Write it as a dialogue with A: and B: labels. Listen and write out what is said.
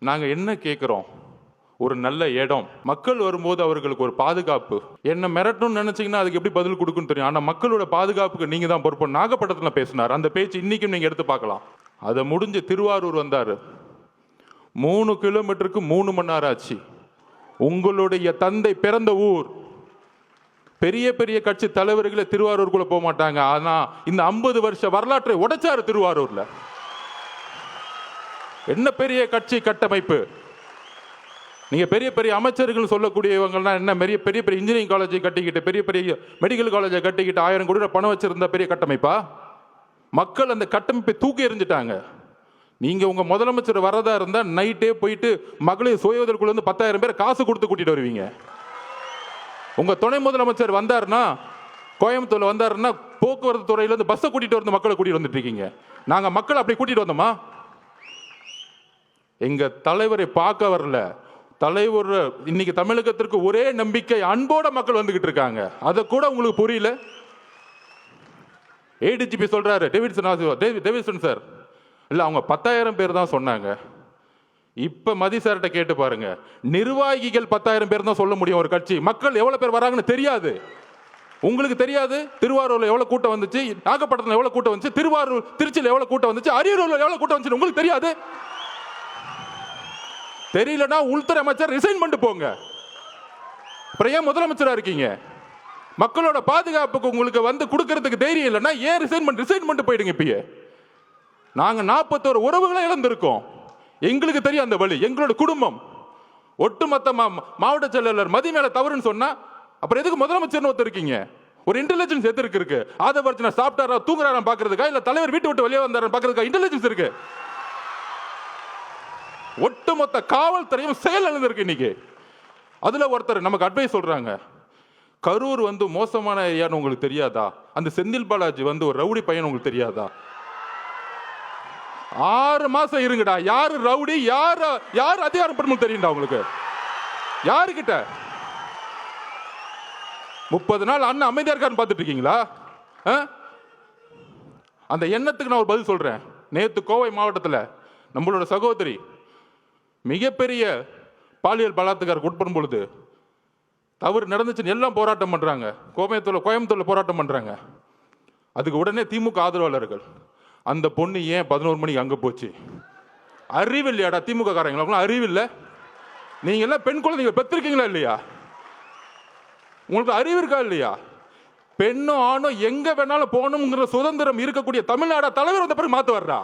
A: நாங்க என்ன கேட்கிறோம்? ஒரு நல்ல இடம், மக்கள் வரும்போது அவர்களுக்கு ஒரு பாதுகாப்பு. என்ன மிரட்டணும்னு நினைச்சீங்கன்னா அதுக்கு எப்படி பதில் கொடுக்குன்னு தெரியும். ஆனா மக்களோட பாதுகாப்புக்கு நீங்க தான் பொறுப்பு. நாகப்பட்டினத்துல பேசினார், அந்த பேச்சு இன்னைக்கும் நீங்க எடுத்து பார்க்கலாம். அதை முடிஞ்சு திருவாரூர் வந்தாரு. 3 கிலோமீட்டருக்கு 3 மணி நேரம் ஆச்சு. உங்களுடைய தந்தை பிறந்த ஊர். பெரிய பெரிய கட்சி தலைவர்களே திருவாரூருக்குள்ள போக மாட்டாங்க. ஆனா இந்த 50 வருஷ வரலாற்றை உடைச்சாரு திருவாரூர்ல. என்ன பெரிய கட்சி கட்டமைப்பு! நீங்க பெரிய பெரிய அமைச்சர்கள் சொல்லக்கூடியவங்கலாம் என்ன பெரிய பெரிய பெரிய இன்ஜினியரிங் காலேஜை கட்டிக்கிட்டு, பெரிய பெரிய மெடிக்கல் காலேஜை கட்டிக்கிட்டு 1000 கோடி பணம் வச்சிருந்த பெரிய கட்டமைப்பா? மக்கள் அந்த கட்டமைப்பை தூக்கி எறிஞ்சிட்டாங்க. நீங்க உங்க முதலமைச்சர் வரதா இருந்தா நைட்டே போயிட்டு மகளிர் சுய உதவிக்குள்ள இருந்து 10,000 பேர் காசு கொடுத்து கூட்டிட்டு வருவீங்க. உங்க துணை முதலமைச்சர் வந்தாருன்னா, கோயம்புத்தூர்ல வந்தாருன்னா, போக்குவரத்து துறையில இருந்து பஸ்ஸை கூட்டிட்டு வந்து மக்களை கூட்டிட்டு வந்துட்டு இருக்கீங்க. நாங்க மக்களை அப்படி கூட்டிட்டு வந்தோமா? எங்க தலைவரை பார்க்க வரல. தலைவர் இன்னைக்கு தமிழகத்திற்கு ஒரே நம்பிக்கை, அன்போட மக்கள் வந்துகிட்டு இருக்காங்க. அதை கூட உங்களுக்கு புரியல. ஏடிஜிபி சொல்றாரு, டேவிட்சன் சார் இல்ல, அவங்க 10,000 பேர் தான் சொன்னாங்க. இப்ப மதி சார்கிட்ட கேட்டு பாருங்க, நிர்வாகிகள் 10,000 பேர் தான் சொல்ல முடியும் ஒரு கட்சி. மக்கள் எவ்வளவு பேர் வராங்கன்னு தெரியாது. உங்களுக்கு தெரியாது. திருவாரூர்ல எவ்வளவு கூட்டம் வந்துச்சு, நாகப்பட்டினத்துல எவ்வளவு கூட்டம் வந்துச்சு, திருச்சியில் எவ்வளவு கூட்டம் வந்துச்சு, அரியலூர்ல எவ்வளவு கூட்டம் வந்துச்சு உங்களுக்கு தெரியாது. தெரியலனா உள்துறை அமைச்சர் ரிசைன் பண்ணிட்டு போங்க. அப்புறம் ஏன் முதலமைச்சரா இருக்கீங்க? மக்களோட பாதுகாப்புக்கு உங்களுக்கு வந்து கொடுக்கறதுக்கு தைரியம் இல்லைன்னா ஏன் ரிசைன் பண்ணிட்டு போயிடுங்க. இப்பயே நாங்க 41 உறவுகளை இழந்திருக்கோம். எங்களுக்கு தெரியும் அந்த வழி. எங்களோட குடும்பம் ஒட்டுமொத்த மாவட்ட செயலாளர் மதி மேல தவறுன்னு சொன்னா அப்புறம் எதுக்கு முதலமைச்சர்னு ஒருத்தர் இருக்கீங்க? ஒரு இன்டெலிஜென்ஸ் எதிர்க்கு இருக்கு. அதை வச்சு சாப்பிட்டாரா தூங்குறாரா பாக்குறதுக்கா, இல்ல தலைவர் வீட்டு விட்டு வெளியே வந்தாரா பாக்குறதுக்கா இன்டெலிஜென்ஸ் இருக்கு. ஒட்டுமொத்த காவல்துறையும் செயல் இழந்திருக்கு இன்னைக்கு. அதுல ஒருத்தர் நமக்கு அட்வைஸ் சொல்றாங்க, கரூர் வந்து மோசமான ஏரியான்னு உங்களுக்கு தெரியாதா? அந்த செந்தில் பாலாஜி வந்து ஒரு ரவுடி பையன் உங்களுக்கு தெரியாதா? 6 மாசம் இருங்கடா. யாரு ரவுடி, யாரு அதிகாரப்படும் தெரியும்டா உங்களுக்கு. யாருக்கிட்ட 30 நாள் அண்ணன் அமைதியா இருக்கான்னு பார்த்துட்டு இருக்கீங்களா? அந்த எண்ணத்துக்கு நான் ஒரு பதில் சொல்றேன். நேத்து கோவை மாவட்டத்தில் நம்மளோட சகோதரி மிகப்பெரிய பாலியல் பலாத்காரத்துக்கு உட்படும் பொழுது தவறு நடந்துச்சுன்னு எல்லாம் போராட்டம் பண்றாங்க. கோயம்புத்தூர்ல போராட்டம் பண்றாங்க. அதுக்கு உடனே திமுக ஆதரவாளர்கள், அந்த பொண்ணு ஏன் 11 மணிக்கு அங்க போச்சு? அறிவில்லையாடா திமுக காரங்களுக்குலாம்? அறிவில்லை? நீங்க எல்லாம் பெண் குழந்தைங்க பெற்றிருக்கீங்களா இல்லையா? உங்களுக்கு அறிவு இருக்கா இல்லையா? பெண்ணும் ஆணும் எங்க வேணாலும் போகணுங்கிற சுதந்திரம் இருக்கக்கூடிய தமிழ்நாடு தலைவர் வந்த பிறகு மாத்து வர்றா.